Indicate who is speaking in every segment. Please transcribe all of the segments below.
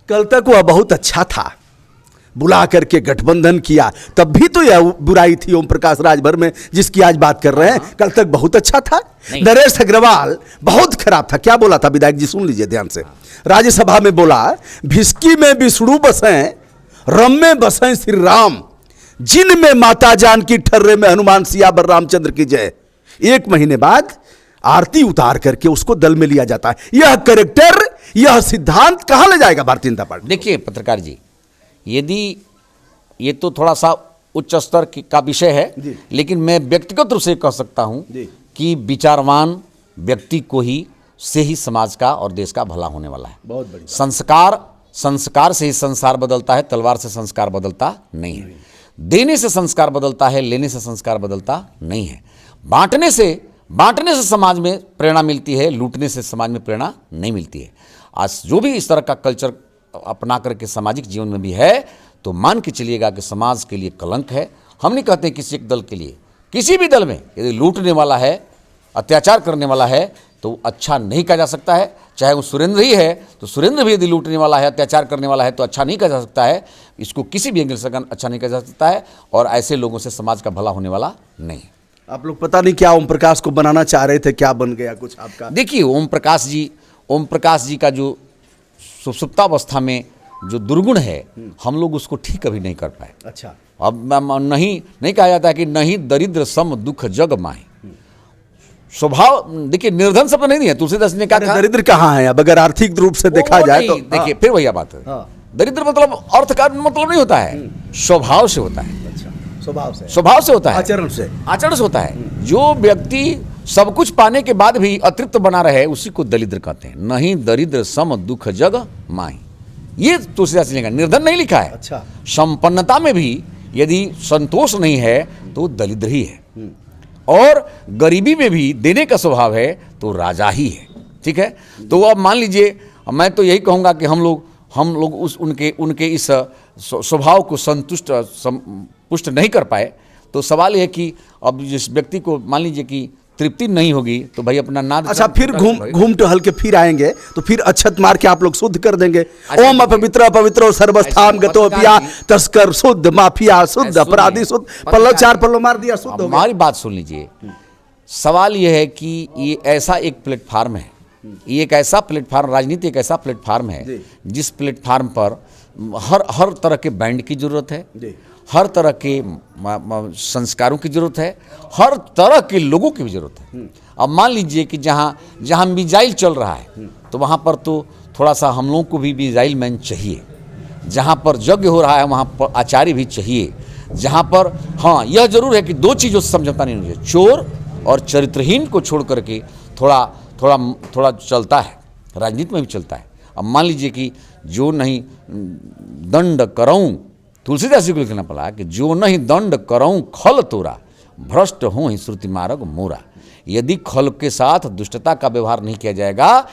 Speaker 1: कल तक वह बहुत अच्छा था, बुला करके गठबंधन किया, तब भी तो यह बुराई थी ओम प्रकाश राजभर में जिसकी आज बात कर रहे हैं। कल तक बहुत अच्छा था। नरेश अग्रवाल बहुत खराब था। क्या बोला था विधायक जी, सुन लीजिए ध्यान से। राज्यसभा में बोला, भिस्की में विष्णु बसें, रम में बसें श्री राम, जिन में माता जानकी, ठर्रे में हनुमान, सियावर रामचंद्र की जय। 1 महीने बाद आरती उतार करके उसको दल में लिया जाता है। यह कैरेक्टर, यह सिद्धांत कहां ले जाएगा भारतीय जनता पार्टी?
Speaker 2: देखिए पत्रकार जी, यदि ये तो थोड़ा सा उच्च स्तर का विषय है, लेकिन मैं व्यक्तिगत रूप से कह सकता हूं कि विचारवान व्यक्ति को ही से ही समाज का और देश का भला होने वाला है।
Speaker 1: बहुत बड़ी
Speaker 2: संस्कार से ही संसार बदलता है, तलवार से संस्कार बदलता नहीं है। देने से संस्कार बदलता है, लेने से संस्कार बदलता नहीं है। बांटने से समाज में प्रेरणा मिलती है, लूटने से समाज में प्रेरणा नहीं मिलती है। आज जो भी इस तरह का कल्चर अपना करके सामाजिक जीवन में भी है, तो मान के चलिएगा कि समाज के लिए कलंक है। हम नहीं कहते किसी एक दल के लिए, किसी भी दल में यदि लूटने वाला है, अत्याचार करने वाला है, तो अच्छा नहीं कहा जा सकता है। चाहे वो सुरेंद्र ही है, तो सुरेंद्र भी यदि लूटने वाला है, अत्याचार करने वाला है, तो अच्छा नहीं कहा जा सकता है। इसको किसी भी एंगल से अच्छा नहीं कहा जा सकता है, और ऐसे लोगों से समाज का भला होने वाला नहीं।
Speaker 1: आप लोग पता नहीं क्या ओम प्रकाश को बनाना चाह रहे थे, क्या बन गया कुछ आपका?
Speaker 2: देखिए ओम प्रकाश जी का जो सुप्तावस्था में जो दुर्गुण है, हम लोग उसको ठीक कभी नहीं कर पाए।
Speaker 1: अच्छा,
Speaker 2: अब नहीं कहा जाता है कि नहीं दरिद्र सम दुख जग माही। स्वभाव देखिए, निर्धन शब्द नहीं है। तुलसीदास ने कहा
Speaker 1: दरिद्र कहाँ है अब, अगर आर्थिक रूप से देखा जाए तो?
Speaker 2: देखिए फिर वही बात है, दरिद्र मतलब अर्थ का मतलब नहीं होता है, स्वभाव से होता है। स्वभाव से होता है, आचरण से होता है। जो व्यक्ति सब कुछ पाने के बाद भी अतृप्त बना रहे, उसी को दरिद्र कहते हैं। नहीं दरिद्र सम दुख जग माही, ये तुलसीदास ने लिखा, निर्धन नहीं लिखा है।
Speaker 1: अच्छा।
Speaker 2: संपन्नता में भी यदि संतोष नहीं है तो दरिद्र ही है, और गरीबी में भी देने का स्वभाव है तो राजा ही है। ठीक है, तो अब मान लीजिए, मैं तो यही कहूँगा कि हम लोग उनके इस स्वभाव को पुष्ट नहीं कर पाए। तो सवाल यह है कि अब जिस व्यक्ति को मान लीजिए कि तृप्ति नहीं होगी, तो भाई अपना नाद।
Speaker 1: अच्छा, फिर घूम टहल के फिर आएंगे, तो फिर अक्षत मार के आप लोग शुद्ध कर देंगे। ओम अपवित्र सर्वस्थान गतो पिया, तस्कर शुद्ध, माफिया शुद्ध, अपराधी शुद्ध, पल्लो 4 पल्लो मार दिया, शुद्ध हो गया।
Speaker 2: हमारी बात सुन लीजिए। सवाल यह है कि ये ऐसा एक प्लेटफार्म है, ये एक ऐसा प्लेटफार्म, राजनीति एक ऐसा प्लेटफार्म है जिस प्लेटफार्म पर हर तरह के बैंड की जरूरत है, हर तरह के संस्कारों की जरूरत है, हर तरह के लोगों की भी जरूरत है। अब मान लीजिए कि जहाँ मिसाइल चल रहा है, तो वहाँ पर तो थोड़ा सा हम लोगों को भी मिसाइल मैन चाहिए। जहाँ पर यज्ञ हो रहा है, वहाँ पर आचार्य भी चाहिए। जहाँ पर हाँ, यह जरूर है कि 2 चीज़ों से समझौता नहीं होना चाहिए, चोर और चरित्रहीन को छोड़ करके थोड़ा चलता है, राजनीति में भी चलता है। अब मान लीजिए कि जो नहीं दंड करऊँ, तुलसीदास जी को लिखना पड़ा कि जो नहीं दंड करऊँ खल तोरा, भ्रष्ट हूँ ही श्रुति मार्ग मोरा। यदि खल के साथ दुष्टता का व्यवहार नहीं किया जाएगा,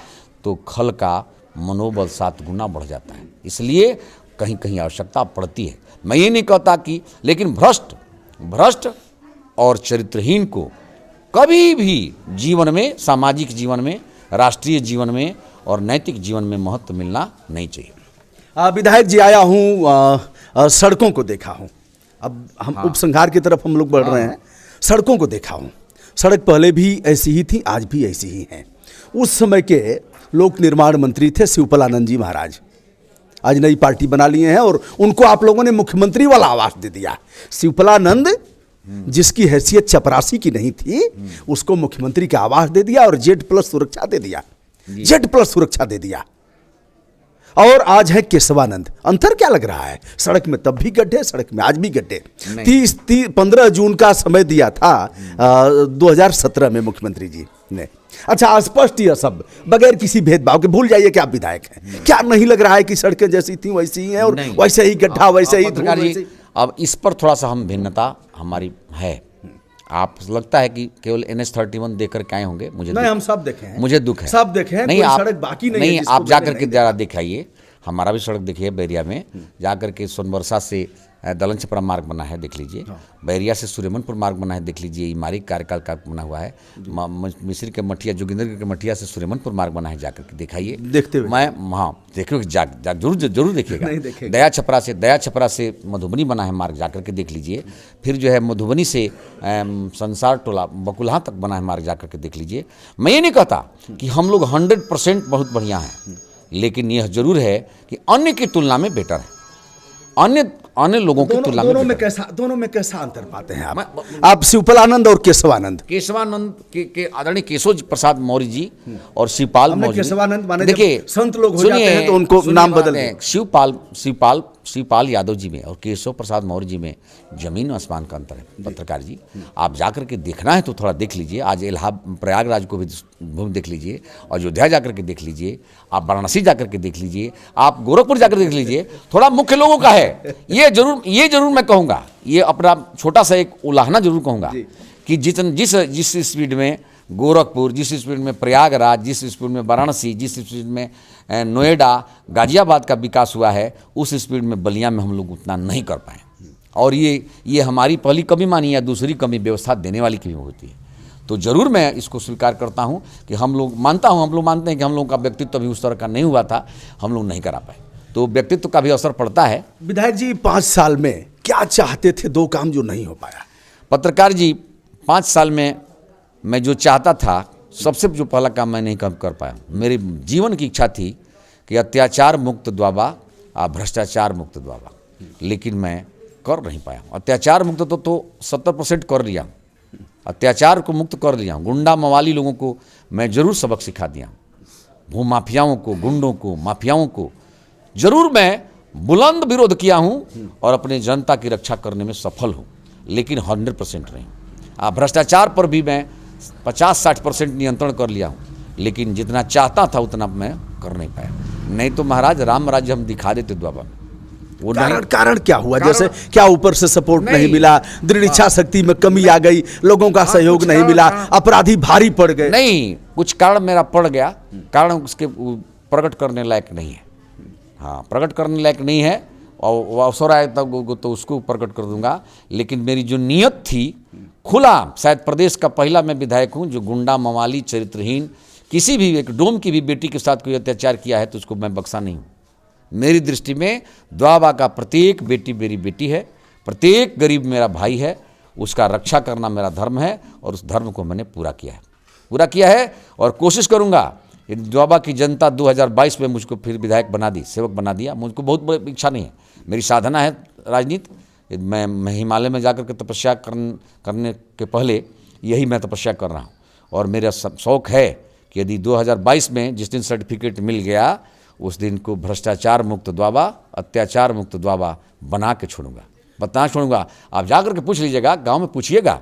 Speaker 2: तो खल का मनोबल 7 गुना बढ़ जाता है। इसलिए कहीं कहीं आवश्यकता पड़ती है। मैं ये नहीं कहता कि, लेकिन भ्रष्ट और चरित्रहीन को कभी भी जीवन में, सामाजिक जीवन में, राष्ट्रीय जीवन में और नैतिक जीवन में महत्व मिलना नहीं चाहिए।
Speaker 1: विधायक जी, आया हूँ, सड़कों को देखा हूँ। अब हम उपसंहार की तरफ हम लोग बढ़ रहे हैं। सड़कों को देखा हूँ, सड़क पहले भी ऐसी ही थी, आज भी ऐसी ही हैं। उस समय के लोक निर्माण मंत्री थे शिवपालानंद जी महाराज, आज नई पार्टी बना लिए हैं और उनको आप लोगों ने मुख्यमंत्री वाला आवास दे दिया। शिवपालानंद जिसकी हैसियत चपरासी की नहीं थी, उसको मुख्यमंत्री का आवास दे दिया और Z+ सुरक्षा दे दिया, Z+ सुरक्षा दे दिया। और आज है केशवानंद। अंतर क्या लग रहा है? सड़क में तब भी गड्ढे, सड़क में आज भी गड्ढे। 15 जून का समय दिया था 2017 में मुख्यमंत्री जी ने। अच्छा, स्पष्ट यह सब बगैर किसी भेदभाव के, भूल जाइए कि आप विधायक हैं। क्या नहीं लग रहा है कि सड़कें जैसी थी वैसी ही हैं और वैसे ही गड्ढा, वैसे ही धूल?
Speaker 2: अब इस पर थोड़ा सा हम भिन्नता हमारी है। आप लगता है कि केवल NH-31 देख कर के आए होंगे, मुझे
Speaker 1: नहीं, हम सब देखे हैं,
Speaker 2: मुझे दुख है,
Speaker 1: सब देखे हैं,
Speaker 2: नहीं
Speaker 1: कोई
Speaker 2: आप
Speaker 1: सड़क बाकी नहीं है,
Speaker 2: आप जाकर के जरा दिखाइए। हमारा भी सड़क देखिए बैरिया में जाकर के सोनबरसा से दलन छपरा मार्ग बना है, देख लीजिए। बैरिया से सूर्यमनपुर मार्ग बना है, देख लीजिए। इमारी कार्यकाल का बना हुआ है। मिश्र के मठिया, जोगिंदर के मठिया से सूर्यमनपुर मार्ग बना है, जाकर के दिखाइए,
Speaker 1: देखते हुए।
Speaker 2: मैं हाँ देखो, जरूर देखिएगा। दया छपरा से मधुबनी बना है मार्ग, जाकर के देख लीजिए। फिर जो है मधुबनी से संसार टोला बकुलहा तक बना है मार्ग, जाकर के देख लीजिए। मैं ये नहीं कहता कि हम लोग 100% बहुत बढ़िया हैं, लेकिन यह जरूर है कि अन्य की तुलना में बेटर है। अन्य लोगों की तुलना में
Speaker 1: दोनों में कैसा अंतर पाते हैं आप शिवपालानंद और केशवानंद?
Speaker 2: केशवानंद के आदरणीय केशव प्रसाद मौर्य जी और शिवपाल मौर्य जी।
Speaker 1: केशवानंद माने
Speaker 2: देखिए,
Speaker 1: संत लोग हो जाते हैं तो उनको नाम बदल
Speaker 2: शिवपाल यादव जी में और केशव प्रसाद मौर्य जी में जमीन आसमान का अंतर है। पत्रकार जी, आप जाकर के देखना है तो थोड़ा देख लीजिए। आज प्रयागराज को भी देख लीजिए, अयोध्या जाकर के देख लीजिए, आप वाराणसी जाकर के देख लीजिए, आप गोरखपुर जाकर देख लीजिए। थोड़ा मुख्य लोगों का है, ये जरूर मैं कहूँगा, ये अपना छोटा सा एक उलाहना जरूर कहूँगा कि जिस स्पीड में गोरखपुर, जिस स्पीड में प्रयागराज, जिस स्पीड में वाराणसी, जिस स्पीड में नोएडा, गाजियाबाद का विकास हुआ है, उस स्पीड में बलिया में हम लोग उतना नहीं कर पाए। और ये हमारी पहली कमी मानी या दूसरी कमी व्यवस्था देने वाली की होती है। तो जरूर मैं इसको स्वीकार करता हूं कि हम लोग मानते हैं कि हम लोगों का व्यक्तित्व अभी उस तरह का नहीं हुआ था, हम लोग नहीं करा पाए, तो व्यक्तित्व का भी असर पड़ता है।
Speaker 1: विधायक जी 5 साल में क्या चाहते थे, 2 काम जो नहीं हो पाया?
Speaker 2: पत्रकार जी, 5 साल में मैं जो चाहता था, सबसे जो पहला काम मैं नहीं कर पाया। मेरी जीवन की इच्छा थी कि अत्याचार मुक्त द्वाबा, भ्रष्टाचार मुक्त द्वाबा, लेकिन मैं कर नहीं पाया। अत्याचार मुक्त तो 70% कर लिया, अत्याचार को मुक्त कर लिया। गुंडा मवाली लोगों को मैं जरूर सबक सिखा दिया, भूमाफियाओं को, गुंडों को, माफियाओं को जरूर मैं बुलंद विरोध किया हूं और अपने जनता की रक्षा करने में सफल हूं, लेकिन 100% नहीं। भ्रष्टाचार पर भी मैं 50-60% नियंत्रण कर लिया हूं, लेकिन जितना चाहता था उतना मैं कर नहीं पाया। नहीं तो महाराज राम राज्य हम दिखा देते द्वाबा में। वो
Speaker 1: कारण क्या हुआ? जैसे क्या ऊपर से सपोर्ट नहीं मिला, दृढ़ इच्छा शक्ति में कमी आ गई, लोगों का सहयोग नहीं मिला, अपराधी भारी पड़ गए?
Speaker 2: नहीं, कुछ कारण मेरा पड़ गया, कारण उसके प्रकट करने लायक नहीं है। हाँ, प्रकट करने लायक नहीं है, और अवसर आए तब तो उसको प्रकट कर दूंगा। लेकिन मेरी जो नीयत थी खुला, शायद प्रदेश का पहला मैं विधायक हूं जो गुंडा मवाली चरित्रहीन किसी भी एक डोम की भी बेटी के साथ कोई अत्याचार किया है तो उसको मैं बख्शा नहीं हूं। मेरी दृष्टि में द्वाबा का प्रत्येक बेटी मेरी बेटी है, प्रत्येक गरीब मेरा भाई है, उसका रक्षा करना मेरा धर्म है और उस धर्म को मैंने पूरा किया है और कोशिश करूंगा। द्वाबा की जनता 2022 में मुझको फिर विधायक बना दी, सेवक बना दिया। मुझको बहुत बड़ी इच्छा नहीं है, मेरी साधना है राजनीति। मैं हिमालय में जाकर के तपस्या करने के पहले यही मैं तपस्या कर रहा हूँ, और मेरा शौक़ है कि यदि 2022 में जिस दिन सर्टिफिकेट मिल गया उस दिन को भ्रष्टाचार मुक्त द्वाबा, अत्याचार मुक्त द्वाबा बना के बताना छोड़ूंगा। आप जाकर के पूछ लीजिएगा, गांव में पूछिएगा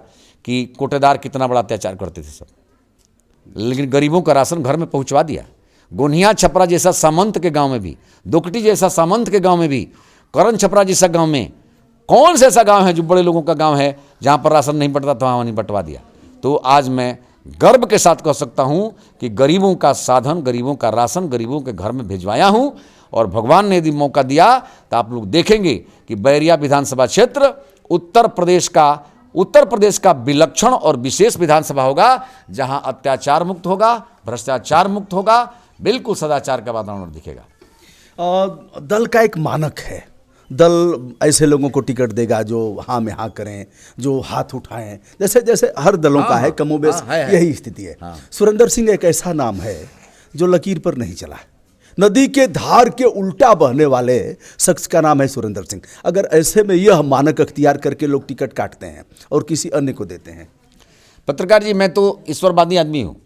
Speaker 2: कि कोटेदार कितना बड़ा अत्याचार करते थे सब, लेकिन गरीबों का राशन घर में पहुंचवा दिया। गोनिया छपरा जैसा सामंत के गांव में भी, दोकटी जैसा सामंत के गांव में भी, करण छपरा जैसा गांव में, कौन सा ऐसा गांव है जो बड़े लोगों का गांव है जहां पर राशन नहीं बंटता था, वहां नहीं बंटवा दिया। तो आज मैं गर्व के साथ कह सकता हूं कि गरीबों का साधन, गरीबों का राशन गरीबों के घर में भिजवाया हूं, और भगवान ने यदि मौका दिया तो आप लोग देखेंगे कि बैरिया विधानसभा क्षेत्र उत्तर प्रदेश का विलक्षण और विशेष विधानसभा होगा, जहां अत्याचार मुक्त होगा, भ्रष्टाचार मुक्त होगा, बिल्कुल सदाचार का वातावरण दिखेगा।
Speaker 1: दल का एक मानक है, दल ऐसे लोगों को टिकट देगा जो हाँ में हाँ करें, जो हाथ उठाएं, जैसे हर दलों का है, कमोबेश यही स्थिति है। सुरेंद्र सिंह एक ऐसा नाम है जो लकीर पर नहीं चला है, नदी के धार के उल्टा बहने वाले शख्स का नाम है सुरेंद्र सिंह। अगर ऐसे में यह मानक अख्तियार करके लोग टिकट काटते हैं और किसी अन्य को देते हैं।
Speaker 2: पत्रकार जी, मैं तो ईश्वरवादी आदमी हूँ,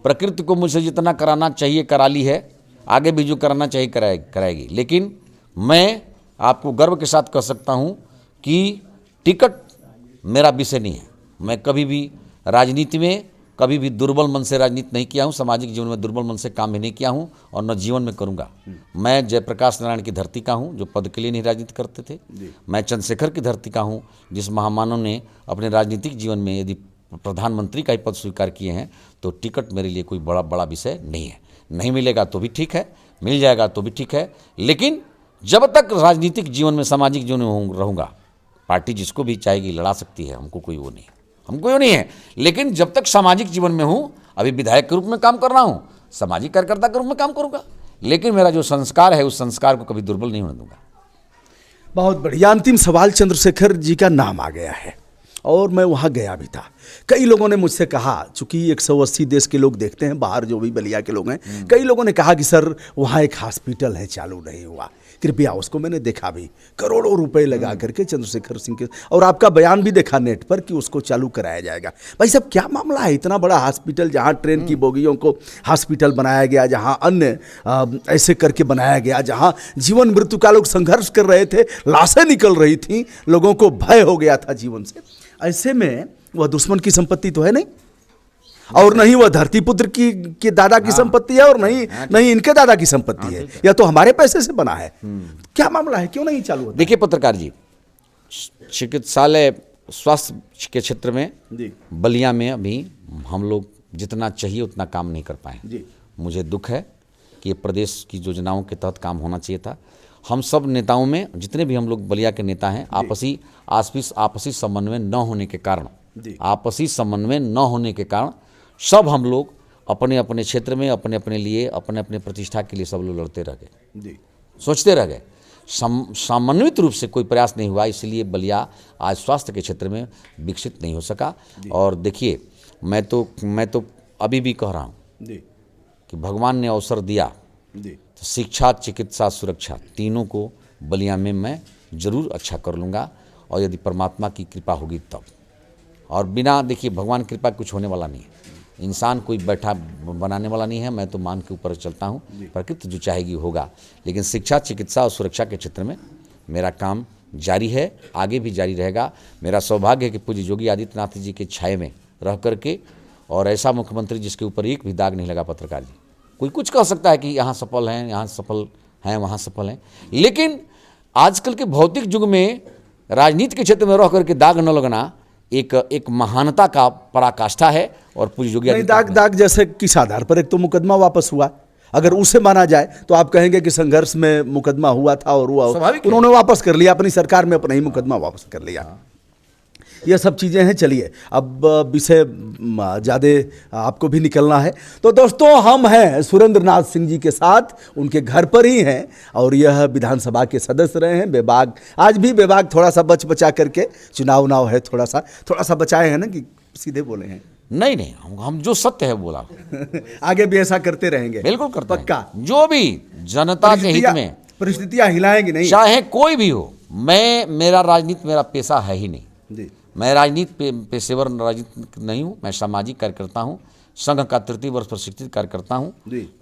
Speaker 2: प्रकृति को मुझसे जितना कराना चाहिए करा ली है, आगे भी जो कराना चाहिए कराएगी। लेकिन मैं आपको गर्व के साथ कह सकता हूं कि टिकट मेरा विषय नहीं है। मैं कभी भी राजनीति में कभी भी दुर्बल मन से राजनीति नहीं किया हूं, सामाजिक जीवन में दुर्बल मन से काम भी नहीं किया हूं और न जीवन में करूंगा। मैं जयप्रकाश नारायण की धरती का हूं जो पद के लिए नहीं राजनीति करते थे। मैं चंद्रशेखर की धरती का हूं जिस महामानव ने अपने राजनीतिक जीवन में यदि प्रधानमंत्री का ही पद स्वीकार किए हैं, तो टिकट मेरे लिए कोई बड़ा विषय नहीं है। नहीं मिलेगा तो भी ठीक है, मिल जाएगा तो भी ठीक है, लेकिन जब तक राजनीतिक जीवन में, सामाजिक जीवन में रहूँगा, पार्टी जिसको भी चाहेगी लड़ा सकती है, हमको कोई वो नहीं, हमको वो नहीं है। लेकिन जब तक सामाजिक जीवन में हूँ, अभी विधायक के रूप में काम कर रहा हूँ, सामाजिक कार्यकर्ता के रूप में काम करूँगा, लेकिन मेरा जो संस्कार है उस संस्कार को कभी दुर्बल नहीं होने दूंगा।
Speaker 1: बहुत बढ़िया। अंतिम सवाल, चंद्रशेखर जी का नाम आ गया है और मैं वहाँ गया भी था। कई लोगों ने मुझसे कहा, चूंकि 180 देश के लोग देखते हैं बाहर, जो भी बलिया के लोग हैं, कई लोगों ने कहा कि सर वहाँ एक हॉस्पिटल है, चालू नहीं हुआ, कृपया उसको। मैंने देखा भी, करोड़ों रुपए लगा करके चंद्रशेखर सिंह के, और आपका बयान भी देखा नेट पर कि उसको चालू कराया जाएगा। भाई साहब क्या मामला है? इतना बड़ा हॉस्पिटल, जहाँ ट्रेन की बोगियों को हॉस्पिटल बनाया गया, जहाँ अन्य ऐसे करके बनाया गया, जहाँ जीवन मृत्यु का लोग संघर्ष कर रहे थे, लाशें निकल रही थी, लोगों को भय हो गया था जीवन से। ऐसे में वह दुश्मन की संपत्ति तो है नहीं, और नहीं वह धरतीपुत्र की दादा की संपत्ति है, और नहीं इनके दादा की संपत्ति है, या तो हमारे पैसे से बना है। क्या मामला है, क्यों नहीं चालू होता?
Speaker 2: देखिए पत्रकार जी, चिकित्सालय स्वास्थ्य के क्षेत्र में बलिया में अभी हम लोग जितना चाहिए उतना काम नहीं कर पाए। मुझे दुख है कि ये प्रदेश की योजनाओं के तहत काम होना चाहिए था। हम सब नेताओं में, जितने भी हम लोग बलिया के नेता हैं, आपसी समन्वय न होने के कारण सब हम लोग अपने अपने क्षेत्र में, अपने अपने लिए, अपने अपने प्रतिष्ठा के लिए सब लोग लड़ते रह गए, सोचते रह गए। समन्वित रूप से कोई प्रयास नहीं हुआ, इसलिए बलिया आज स्वास्थ्य के क्षेत्र में विकसित नहीं हो सका। और देखिए, मैं तो अभी भी कह रहा हूँ कि भगवान ने अवसर दिया तो शिक्षा, चिकित्सा, सुरक्षा तीनों को बलिया में मैं जरूर अच्छा कर लूँगा, और यदि परमात्मा की कृपा होगी तब। और बिना, देखिए, भगवान कृपा कुछ होने वाला नहीं है, इंसान कोई बैठा बनाने वाला नहीं है। मैं तो मान के ऊपर चलता हूँ, प्रकृति जो चाहेगी होगा। लेकिन शिक्षा, चिकित्सा और सुरक्षा के क्षेत्र में मेरा काम जारी है, आगे भी जारी रहेगा। मेरा सौभाग्य है कि पूज्य योगी आदित्यनाथ जी के छाये में रह करके, और ऐसा मुख्यमंत्री जिसके ऊपर एक भी दाग नहीं लगा। पत्रकार जी, कोई कुछ कह सकता है कि यहाँ सफल हैं, यहाँ सफल हैं, वहाँ सफल हैं, लेकिन आजकल के भौतिक युग में राजनीति के क्षेत्र में रह करके दाग न लगना एक महानता का पराकाष्ठा है। और पूरी योगी
Speaker 1: दाग जैसे किस आधार पर? एक तो मुकदमा वापस हुआ, अगर उसे माना जाए तो आप कहेंगे कि संघर्ष में मुकदमा हुआ था और हुआ, उन्होंने वापस कर लिया, अपनी सरकार में अपना ही मुकदमा वापस कर लिया। ये सब चीज़ें हैं। चलिए, अब विषय ज़्यादा आपको भी निकलना है, तो दोस्तों हम हैं सुरेंद्र नाथ सिंह जी के साथ, उनके घर पर ही हैं, और विधानसभा के सदस्य रहे हैं। विभाग, आज भी विभाग थोड़ा सा बचा करके, चुनाव है, थोड़ा सा बचाए हैं ना, कि सीधे बोले हैं?
Speaker 2: नहीं, हम जो सत्य है बोला
Speaker 1: आगे भी ऐसा करते रहेंगे,
Speaker 2: बिल्कुल करते हैं,
Speaker 1: पक्का।
Speaker 2: जो भी जनता के हित में,
Speaker 1: परिस्थितियां हिलाएंगी नहीं,
Speaker 2: चाहे कोई भी हो। मेरा राजनीति मेरा पेशा है ही नहीं, मैं राजनीति पेशेवर राजनीति नहीं हूँ, मैं सामाजिक कार्यकर्ता हूँ, संघ का 33 वर्ष प्रशिक्षित कार्यकर्ता हूँ।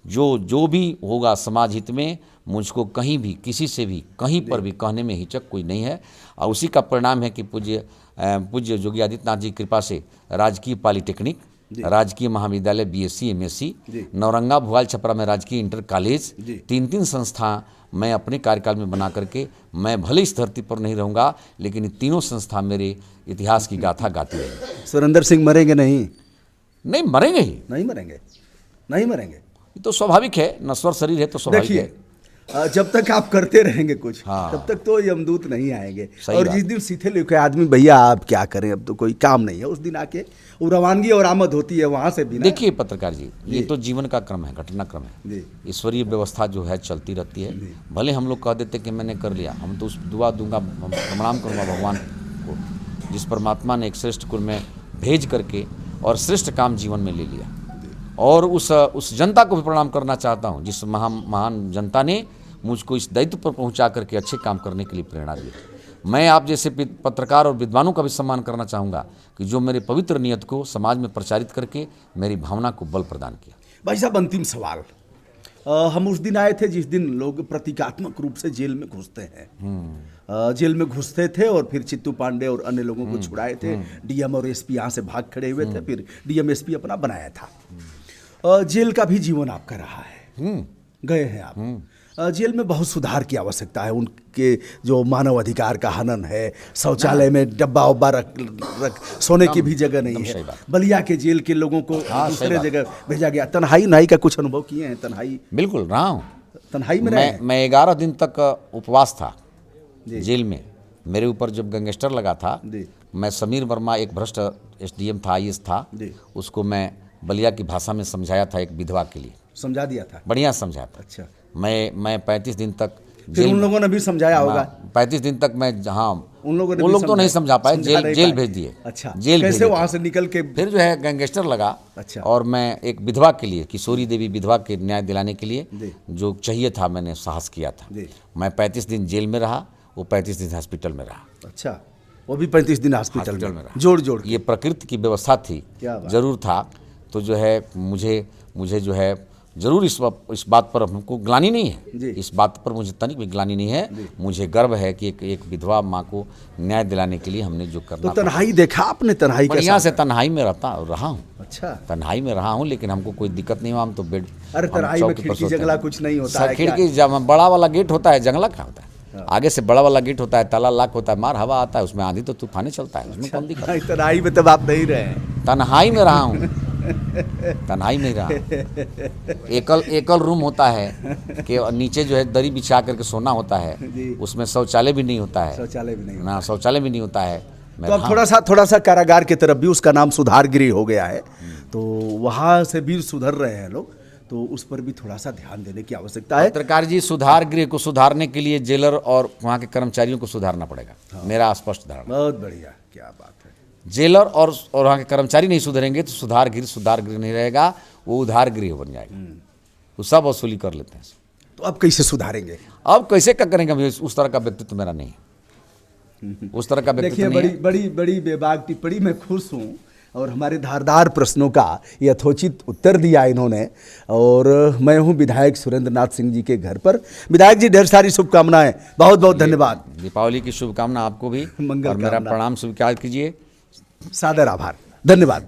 Speaker 2: जो भी होगा समाज हित में, मुझको कहीं भी, किसी से भी, कहीं पर भी कहने में हिचक कोई नहीं है। और उसी का परिणाम है कि पूज्य योगी आदित्यनाथ जी की कृपा से राजकीय पॉलिटेक्निक, राजकीय महाविद्यालय BSc MSc, नौरंगा भोपाल छपरा में राजकीय इंटर कॉलेज, 3 संस्था मैं अपने कार्यकाल में बना करके, मैं भले इस धरती पर नहीं रहूँगा, लेकिन ये तीनों संस्था मेरे इतिहास की गाथा गाती रहेंगी।
Speaker 1: सुरेंद्र सिंह मरेंगे नहीं?
Speaker 2: नहीं मरेंगे ही,
Speaker 1: नहीं मरेंगे।
Speaker 2: ये तो स्वाभाविक है, नश्वर शरीर है तो स्वाभाविक है।
Speaker 1: जब तक आप करते रहेंगे कुछ, तब तक तो यमदूत नहीं आएंगे। और जिस दिन सीधे लिखे आदमी, भैया आप क्या करें, अब तो कोई काम नहीं है, उस दिन आके वो रवानगी और आमद होती है वहाँ से भी।
Speaker 2: देखिए पत्रकार जी, ये तो जीवन का क्रम है, घटनाक्रम है, ईश्वरीय व्यवस्था जो है चलती रहती है। भले हम लोग कह देते कि मैंने कर लिया, हम तो उस दुआ दूंगा, प्रणाम करूँगा भगवान को, जिस परमात्मा ने एक श्रेष्ठ कुल में भेज करके और श्रेष्ठ काम जीवन में ले लिया। और उस जनता को भी प्रणाम करना चाहता हूँ, जिस महान जनता ने मुझको इस दायित्व पर पहुंचा करके अच्छे काम करने के लिए प्रेरणा दी। मैं आप जैसे पत्रकार और विद्वानों का भी सम्मान करना चाहूँगा कि जो मेरे पवित्र नियत को समाज में प्रचारित करके मेरी भावना को बल प्रदान किया।
Speaker 1: भाई साहब, अंतिम सवाल, हम उस दिन आए थे जिस दिन लोग प्रतीकात्मक रूप से जेल में घुसते हैं, जेल में घुसते थे और फिर चित्तू पांडे और अन्य लोगों को छुड़ाए थे। DM और SP यहाँ से भाग खड़े हुए थे, फिर DM SP अपना बनाया था। जेल का भी जीवन आपका रहा है, गए हैं आप। जेल में बहुत सुधार की आवश्यकता है। उनके जो मानव अधिकार का हनन है, शौचालय में डब्बा उब्बा रख सोने की भी जगह नहीं है। बलिया के जेल के लोगों को दूसरे जगह भेजा गया। तन्हाई का कुछ अनुभव किए हैं? तन्हाई
Speaker 2: बिल्कुल रहा हूँ।
Speaker 1: तन्हाई में रहे?
Speaker 2: मैं 11 दिन तक उपवास था
Speaker 1: जी।
Speaker 2: जेल में। मेरे ऊपर जब गैंगस्टर लगा था,
Speaker 1: जी।
Speaker 2: मैं समीर वर्मा, एक भ्रष्ट एसडीएम था, आईएएस था,
Speaker 1: जी।
Speaker 2: उसको मैं बलिया की भाषा में समझाया था एक विधवा के लिए,
Speaker 1: समझा दिया था?
Speaker 2: बढ़िया समझाया था।
Speaker 1: अच्छा,
Speaker 2: मैं 35 दिन तक
Speaker 1: फिर उन लोगों ने भी समझाया होगा?
Speaker 2: 35 दिन तक मैं, हाँ,
Speaker 1: उन लोगों ने
Speaker 2: वो
Speaker 1: भी
Speaker 2: लोग तो नहीं समझा पाए,
Speaker 1: समझा नहीं
Speaker 2: जेल
Speaker 1: पाए।
Speaker 2: भेज दिए।
Speaker 1: अच्छा,
Speaker 2: जेल
Speaker 1: कैसे
Speaker 2: भेजे
Speaker 1: वहाँ
Speaker 2: थे।
Speaker 1: से निकल के?
Speaker 2: फिर जो है गैंगस्टर लगा।
Speaker 1: अच्छा।
Speaker 2: और मैं एक विधवा के लिए, किशोरी देवी विधवा के न्याय दिलाने के लिए
Speaker 1: जी।
Speaker 2: जो चाहिए था, मैंने साहस किया था।
Speaker 1: जी।
Speaker 2: मैं 35 दिन जेल में रहा, वो 35 दिन हॉस्पिटल में रहा।
Speaker 1: अच्छा, वो भी 35 दिन हॉस्पिटल
Speaker 2: हॉस्पिटल
Speaker 1: में
Speaker 2: में रहा।
Speaker 1: जोड़ जोड़ के।
Speaker 2: ये प्रकृति की व्यवस्था थी,
Speaker 1: क्या बात।
Speaker 2: जरूर था। तो जो है मुझे जो है जरूर इस बात पर हमको ग्लानि नहीं है।
Speaker 1: जी।
Speaker 2: इस बात पर मुझे तनिक भी ग्लानि नहीं है। मुझे गर्व है कि एक विधवा माँ को न्याय दिलाने के लिए हमने जो
Speaker 1: तो
Speaker 2: करना था।
Speaker 1: तन्हाई देखा आपने? तन्हाई
Speaker 2: बढ़िया
Speaker 1: कैसा
Speaker 2: से
Speaker 1: है?
Speaker 2: तन्हाई में रहा हूँ।
Speaker 1: अच्छा,
Speaker 2: तन्हाई में रहा हूँ, लेकिन हमको कोई दिक्कत नहीं हुआ। हम तो बेड,
Speaker 1: अरे
Speaker 2: हम
Speaker 1: तन्हाई में
Speaker 2: चौकी पर
Speaker 1: खिड़की
Speaker 2: सोते
Speaker 1: जंगला
Speaker 2: हैं।
Speaker 1: कुछ नहीं होता है क्या?
Speaker 2: खिड़की बड़ा वाला गेट होता है, जंगला क्या होता है? आगे से बड़ा वाला गेट होता है, ताला लाक होता है, मार हवा आता है, उसमें आंधी तो तूफाने चलता है, उसमें कौन दिक्कत?
Speaker 1: नहीं, तन्हाई में तब आप नहीं रहे?
Speaker 2: तन्हाई में रहा हूँ, तन्हाई में रहा। एकल रूम होता है कि नीचे जो है दरी बिछा करके सोना होता है,
Speaker 1: जी।
Speaker 2: उसमें शौचालय भी नहीं होता है,
Speaker 1: शौचालय भी नहीं
Speaker 2: ना शौचालय भी नहीं होता है। मैं
Speaker 1: तो अब
Speaker 2: रहा
Speaker 1: थोड़ा सा कारागार की तरफ भी, उसका नाम सुधार गृह हो गया है, तो वहाँ से भी सुधर रहे हैं लोग, तो उस पर भी थोड़ा सा ध्यान देने की आवश्यकता है।
Speaker 2: पत्रकार जी, सुधार गृह को सुधारने के लिए जेलर और वहाँ के कर्मचारियों को सुधारना पड़ेगा। मेरा स्पष्ट धारणा।
Speaker 1: बहुत बढ़िया, क्या बात है।
Speaker 2: जेलर और वहाँ के कर्मचारी नहीं सुधरेंगे तो सुधार गृह नहीं रहेगा, वो उधार गृह बन जाएगा। वो सब वसूली कर लेते हैं।
Speaker 1: तो अब कैसे सुधारेंगे?
Speaker 2: अब कैसे क्या करेंगे? अभी उस तरह का व्यक्तित्व मेरा नहीं है, उस तरह का व्यक्तित्व
Speaker 1: देखिए,
Speaker 2: नहीं है।
Speaker 1: बड़ी बेबाक टिप्पणी, मैं खुश हूँ। और हमारे धारदार प्रश्नों का यथोचित उत्तर दिया इन्होंने। और मैं हूँ विधायक सुरेंद्र नाथ सिंह जी के घर पर। विधायक जी, ढेर सारी शुभकामनाएं, बहुत बहुत धन्यवाद।
Speaker 2: दीपावली की शुभकामना आपको भी,
Speaker 1: मंगल
Speaker 2: और मेरा
Speaker 1: कामना।
Speaker 2: प्रणाम स्वीकार कीजिए।
Speaker 1: सादर आभार, धन्यवाद।